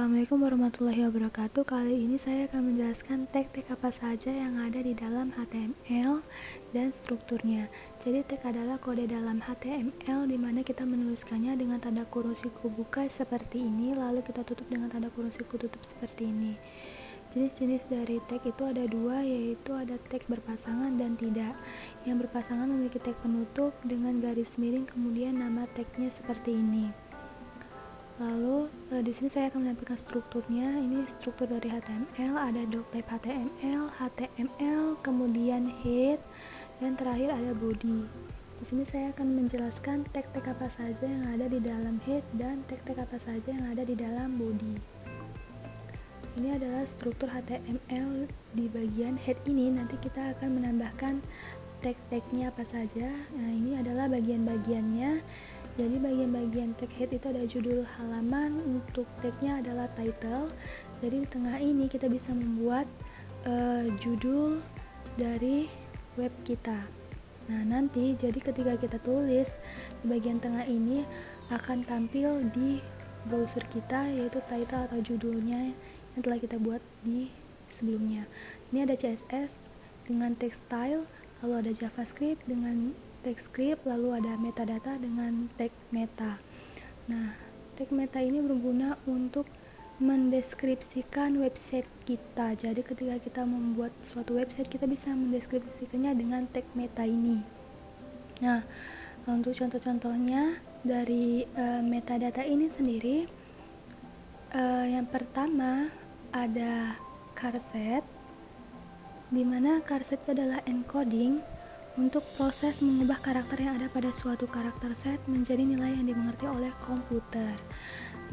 Assalamualaikum warahmatullahi wabarakatuh. Kali ini saya akan menjelaskan tag-tag apa saja yang ada di dalam HTML dan strukturnya. Jadi tag adalah kode dalam HTML di mana kita menuliskannya dengan tanda kurung siku buka seperti ini, lalu kita tutup dengan tanda kurung siku tutup seperti ini. Jenis-jenis dari tag itu ada dua, yaitu ada tag berpasangan dan tidak. Yang berpasangan memiliki tag penutup dengan garis miring, kemudian nama tagnya seperti ini. Lalu di sini saya akan menampilkan strukturnya. Ini struktur dari HTML, ada doctype HTML, kemudian head, dan terakhir ada body. Di sini saya akan menjelaskan tag-tag apa saja yang ada di dalam head dan tag-tag apa saja yang ada di dalam body. Ini adalah struktur HTML. Di bagian head ini nanti kita akan menambahkan tag-tagnya apa saja. Nah, ini adalah bagian-bagiannya. Jadi bagian-bagian tag head itu ada judul halaman, untuk tagnya adalah title. Jadi di tengah ini kita bisa membuat judul dari web kita. Nah, nanti jadi ketika kita tulis di bagian tengah ini akan tampil di browser kita, yaitu title atau judulnya yang telah kita buat di sebelumnya. Ini ada CSS dengan text style, lalu ada JavaScript dengan TypeScript, lalu ada metadata dengan tag meta. Nah, tag meta ini berguna untuk mendeskripsikan website kita. Jadi ketika kita membuat suatu website, kita bisa mendeskripsikannya dengan tag meta ini. Nah, untuk contoh-contohnya dari metadata ini sendiri, yang pertama ada charset, dimana charset adalah encoding untuk proses mengubah karakter yang ada pada suatu karakter set menjadi nilai yang dimengerti oleh komputer.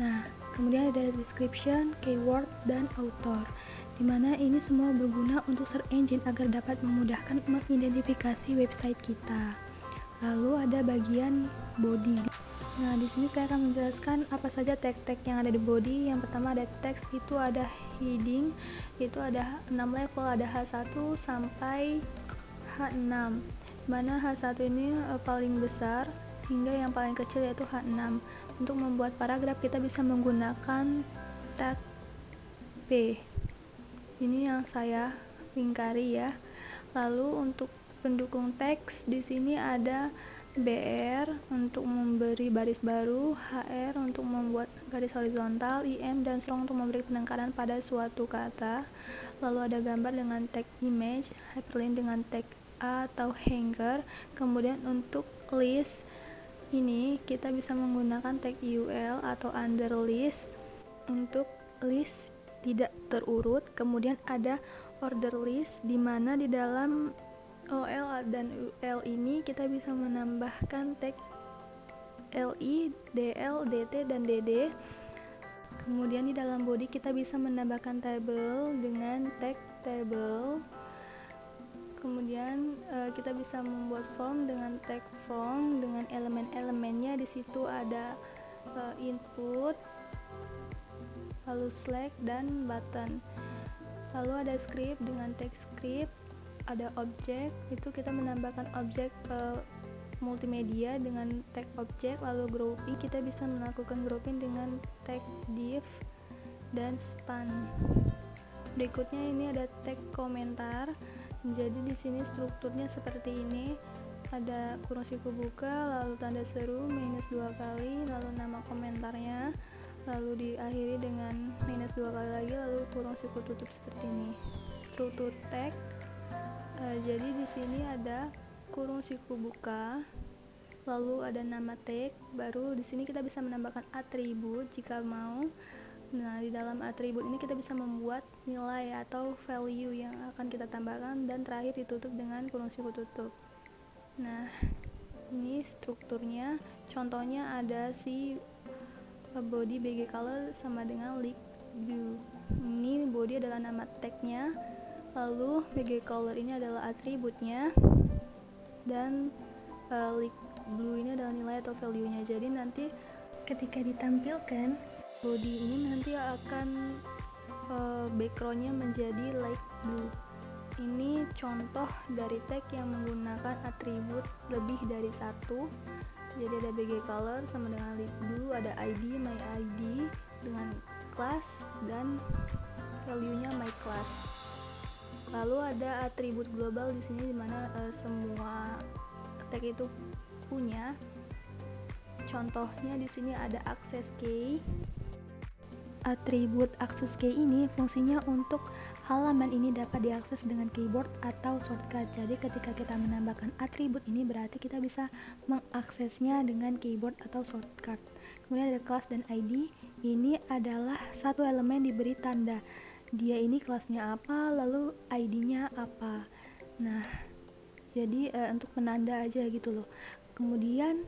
Nah, kemudian ada description, keyword, dan author, dimana ini semua berguna untuk search engine agar dapat memudahkan mengidentifikasi website kita. Lalu ada bagian body. Nah, di sini saya akan menjelaskan apa saja tag-tag yang ada di body. Yang pertama ada text, itu ada heading, itu ada 6 level, ada H1 sampai H6, mana H1 ini paling besar hingga yang paling kecil yaitu H6. Untuk membuat paragraf kita bisa menggunakan tag P. Ini yang saya lingkari ya. Lalu untuk pendukung teks di sini ada BR untuk memberi baris baru, HR untuk membuat garis horizontal, IM dan strong untuk memberi penekanan pada suatu kata. Lalu ada gambar dengan tag image, hyperlink dengan tag A atau hanger. Kemudian untuk list ini kita bisa menggunakan tag UL atau under list untuk list tidak terurut. Kemudian ada order list, di mana di dalam OL dan UL ini kita bisa menambahkan tag LI, DL, DT, dan DD. Kemudian di dalam body kita bisa menambahkan table dengan tag table. Kemudian kita bisa membuat form dengan tag form dengan elemen-elemennya. Di situ ada input, lalu select, dan button. Lalu ada script dengan tag script. Ada object, itu kita menambahkan objek multimedia dengan tag object. Lalu grouping, kita bisa melakukan grouping dengan tag div dan span. Berikutnya ini ada tag komentar. Jadi di sini strukturnya seperti ini, ada kurung siku buka, lalu tanda seru minus 2 kali, lalu nama komentarnya, lalu diakhiri dengan minus 2 kali lagi, lalu kurung siku tutup seperti ini. Struktur tag, jadi di sini ada kurung siku buka, lalu ada nama tag, baru di sini kita bisa menambahkan atribut jika mau. Nah, di dalam atribut ini kita bisa membuat nilai atau value yang akan kita tambahkan, dan terakhir ditutup dengan kurung siku tutup. Nah, ini strukturnya. Contohnya ada si body BG color sama dengan light blue. Ini body adalah nama tagnya, lalu BG color ini adalah atributnya, dan light blue ini adalah nilai atau value-nya. Jadi nanti ketika ditampilkan body ini nanti akan backgroundnya menjadi light blue. Ini contoh dari tag yang menggunakan atribut lebih dari satu. Jadi ada BG color sama dengan light blue, ada ID, my ID dengan class dan value-nya my class. Lalu ada atribut global di sini dimana semua tag itu punya. Contohnya di sini ada access key. Atribut access key ini fungsinya untuk halaman ini dapat diakses dengan keyboard atau shortcut. Jadi ketika kita menambahkan atribut ini berarti kita bisa mengaksesnya dengan keyboard atau shortcut. Kemudian ada class dan ID. Ini adalah satu elemen diberi tanda. Dia ini kelasnya apa, lalu ID-nya apa. Nah, jadi untuk penanda aja gitu loh. Kemudian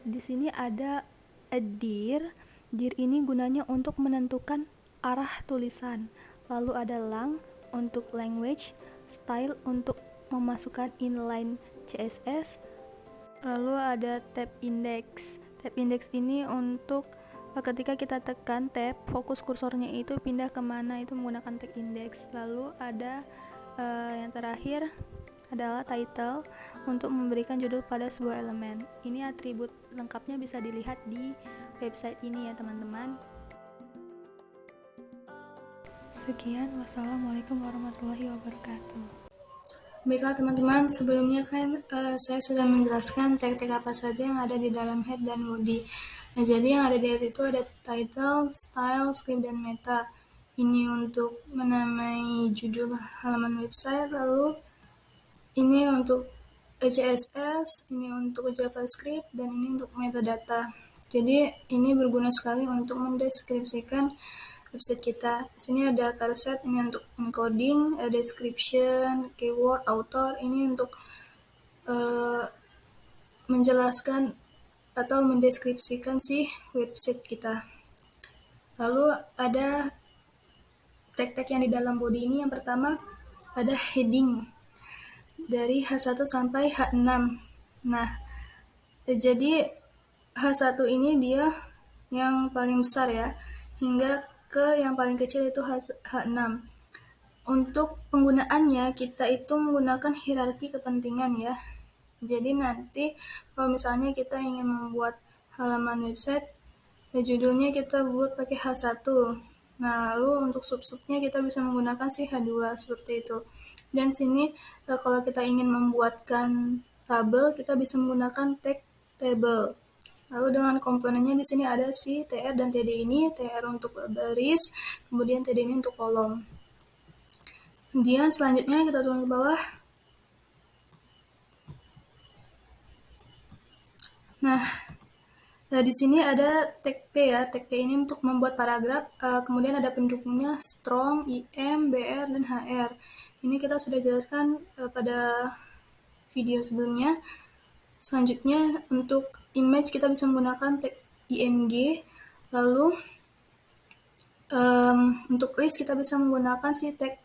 di sini ada a dir. Dir ini gunanya untuk menentukan arah tulisan. Lalu ada lang untuk language, style untuk memasukkan inline CSS. Lalu ada tab index. Tab index ini untuk ketika kita tekan tab, fokus kursornya itu pindah kemana, itu menggunakan tag index. Lalu ada yang terakhir adalah title untuk memberikan judul pada sebuah elemen. Ini atribut lengkapnya bisa dilihat di website ini ya teman-teman. Sekian, wassalamualaikum warahmatullahi wabarakatuh. Baiklah teman-teman, sebelumnya kan saya sudah menjelaskan tag-tag apa saja yang ada di dalam head dan body. Nah, jadi yang ada di head itu ada title, style, script, dan meta. Ini untuk menamai judul halaman website, lalu ini untuk CSS, ini untuk JavaScript, dan ini untuk metadata. Jadi ini berguna sekali untuk mendeskripsikan website kita. Di sini ada charset, ini untuk encoding, description, keyword, author, ini untuk menjelaskan atau mendeskripsikan si website kita. Lalu ada tag-tag yang di dalam body ini. Yang pertama ada heading dari H1 sampai H6. Nah, jadi H1 ini dia yang paling besar ya, hingga ke yang paling kecil itu H6. Untuk penggunaannya kita itu menggunakan hierarki kepentingan ya. Jadi nanti kalau misalnya kita ingin membuat halaman website, judulnya kita buat pakai H1. Nah, lalu untuk sub-subnya kita bisa menggunakan si H2 seperti itu. Dan sini kalau kita ingin membuatkan tabel, kita bisa menggunakan tag table. Lalu dengan komponennya di sini ada si TR dan TD ini, TR untuk baris, kemudian TD ini untuk kolom. Kemudian selanjutnya kita turun ke bawah. Nah, di sini ada tag P ya. Tag P ini untuk membuat paragraf. Kemudian ada pendukungnya strong, IM, BR, dan HR. Ini kita sudah jelaskan pada video sebelumnya. Selanjutnya untuk image kita bisa menggunakan tag IMG. Lalu untuk list kita bisa menggunakan si tag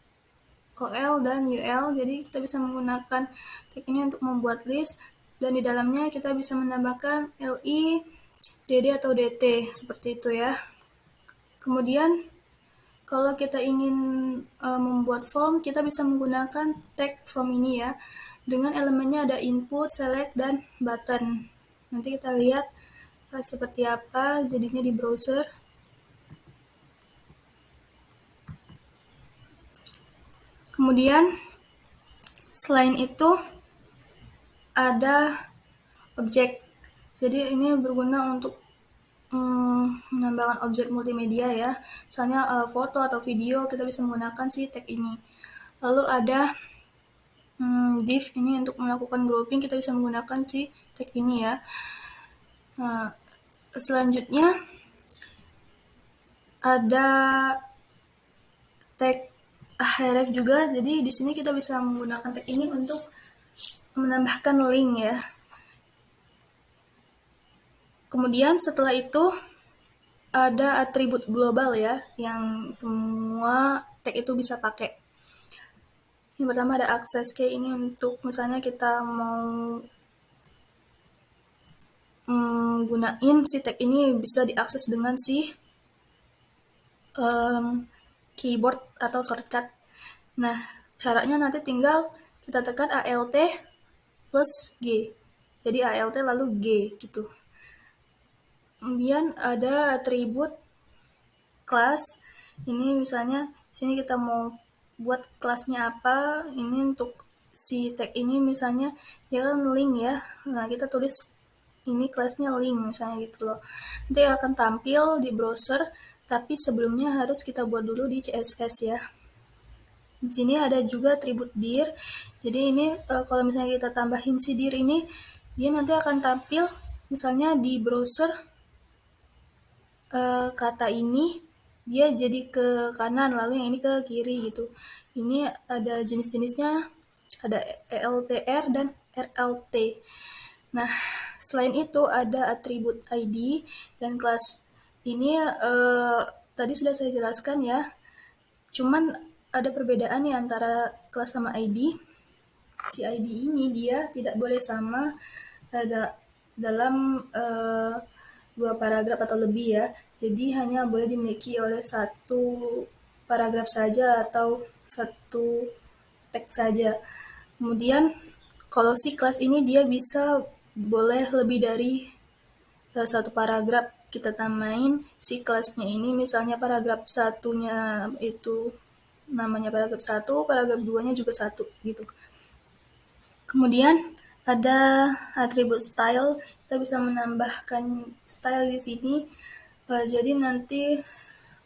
OL dan UL. Jadi kita bisa menggunakan tag ini untuk membuat list. Dan di dalamnya kita bisa menambahkan LI, DD atau DT seperti itu ya. Kemudian kalau kita ingin membuat form, kita bisa menggunakan tag from ini ya. Dengan elemennya ada input, select, dan button. Nanti kita lihat seperti apa jadinya di browser. Kemudian selain itu ada objek. Jadi ini berguna untuk menambahkan objek multimedia ya. Misalnya foto atau video, kita bisa menggunakan si tag ini. Lalu ada div, ini untuk melakukan grouping, kita bisa menggunakan si tag ini ya. Nah, selanjutnya ada tag href juga. Jadi di sini kita bisa menggunakan tag ini untuk menambahkan link ya. Kemudian setelah itu ada atribut global ya, yang semua tag itu bisa pakai. Yang pertama ada access key, ini untuk misalnya kita mau gunain si tag ini bisa diakses dengan si keyboard atau shortcut. Nah, caranya nanti tinggal kita tekan ALT plus G. Jadi ALT lalu G gitu. Kemudian ada atribut class. Ini misalnya sini kita mau buat kelasnya apa, ini untuk si tag ini misalnya ya kan link ya. Nah, kita tulis ini kelasnya link misalnya gitu loh. Nanti akan tampil di browser, tapi sebelumnya harus kita buat dulu di CSS ya. Di sini ada juga atribut dir. Jadi ini kalau misalnya kita tambahin si dir ini, dia nanti akan tampil misalnya di browser kata ini dia jadi ke kanan, lalu yang ini ke kiri gitu. Ini ada jenis-jenisnya, ada ELTR dan RLT. Nah, selain itu ada atribut ID dan kelas. Ini tadi sudah saya jelaskan ya. Cuman ada perbedaan ya antara kelas sama ID. Si ID ini dia tidak boleh sama ada dalam dua paragraf atau lebih ya. Jadi hanya boleh dimiliki oleh satu paragraf saja atau satu teks saja. Kemudian kalau si kelas ini dia bisa boleh lebih dari satu paragraf kita tambahin si kelasnya ini, misalnya paragraf satunya itu namanya paragraf satu, paragraf duanya juga satu gitu. Kemudian ada atribut style, kita bisa menambahkan style di sini. Jadi nanti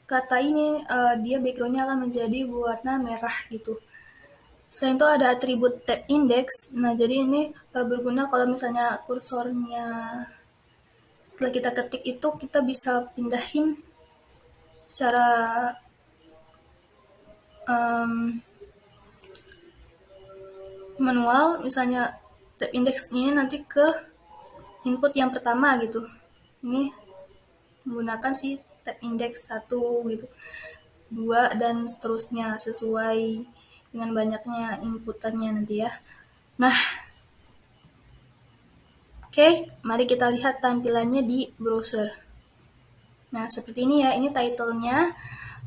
kata ini dia backgroundnya akan menjadi warna merah gitu. Selain itu ada atribut tab index. Nah, jadi ini berguna kalau misalnya kursornya setelah kita ketik itu kita bisa pindahin secara um, manual, misalnya tab index ini nanti ke input yang pertama gitu. Ini menggunakan si tab index 1 gitu, 2 dan seterusnya sesuai dengan banyaknya inputannya nanti ya. Nah, oke, mari kita lihat tampilannya di browser. Nah, seperti ini ya, ini title-nya.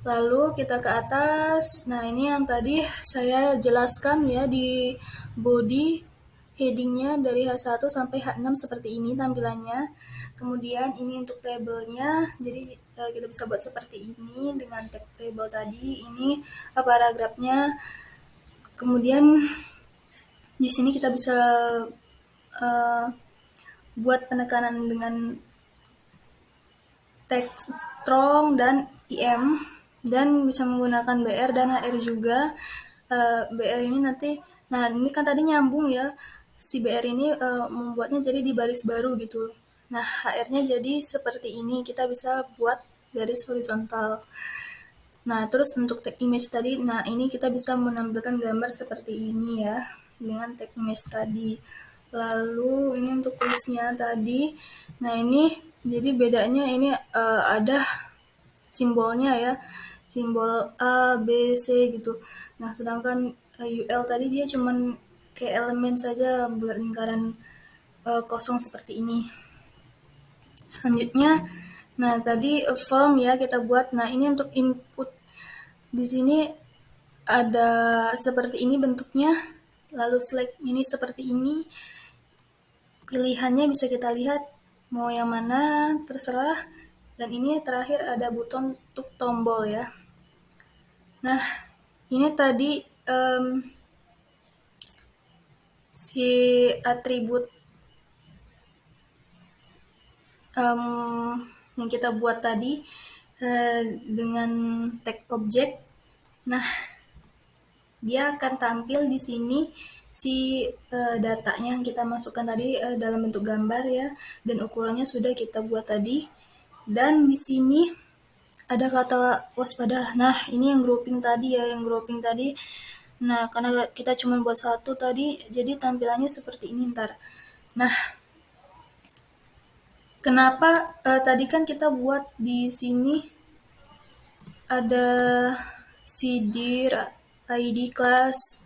Lalu kita ke atas. Nah, ini yang tadi saya jelaskan ya di body headingnya dari H1 sampai H6 seperti ini tampilannya. Kemudian ini untuk tabelnya, jadi kita bisa buat seperti ini dengan tag table tadi. Ini paragrafnya. Kemudian di sini kita bisa uh, buat penekanan dengan teks strong dan IM, dan bisa menggunakan BR dan HR juga. BR ini nanti, nah ini kan tadi nyambung ya, si BR ini membuatnya jadi di baris baru gitu. Nah, HR-nya jadi seperti ini, kita bisa buat garis horizontal. Nah, terus untuk tag image tadi, nah ini kita bisa menampilkan gambar seperti ini ya, dengan tag image tadi. Lalu ini untuk listnya tadi, nah ini jadi bedanya ini ada simbolnya ya, simbol A, B, C gitu. Nah, sedangkan UL tadi dia cuman kayak elemen saja, bulat lingkaran kosong seperti ini. Selanjutnya, nah tadi form ya kita buat. Nah, ini untuk input. Di sini ada seperti ini bentuknya. Lalu select ini seperti ini. Pilihannya bisa kita lihat mau yang mana, terserah. Dan ini terakhir ada buton untuk tombol ya. Nah, ini tadi si atribut yang kita buat tadi dengan tag object. Nah, dia akan tampil di sini si datanya yang kita masukkan tadi dalam bentuk gambar ya, dan ukurannya sudah kita buat tadi. Dan di sini ada kata waspada. Nah, ini yang grouping tadi ya, yang grouping tadi. Nah, karena kita cuma buat satu tadi, jadi tampilannya seperti ini ntar. Nah, kenapa tadi kan kita buat di sini ada sidir, ID class,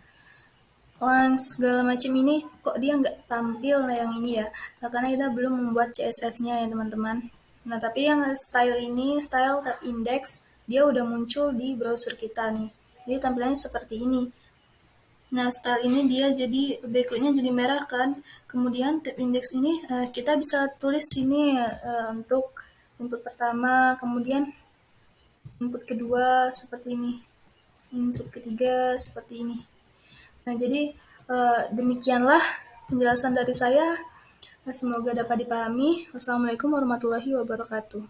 lens, segala macam ini, kok dia nggak tampil nah yang ini ya? Nah, karena kita belum membuat CSS-nya ya teman-teman. Nah, tapi yang style ini, style tab index, dia udah muncul di browser kita nih. Jadi tampilannya seperti ini. Nah, style ini dia jadi backgroundnya jadi merah kan. Kemudian tab index ini kita bisa tulis sini untuk input pertama. Kemudian input kedua seperti ini, input ketiga seperti ini. Nah, jadi demikianlah penjelasan dari saya. Semoga dapat dipahami. Wassalamualaikum warahmatullahi wabarakatuh.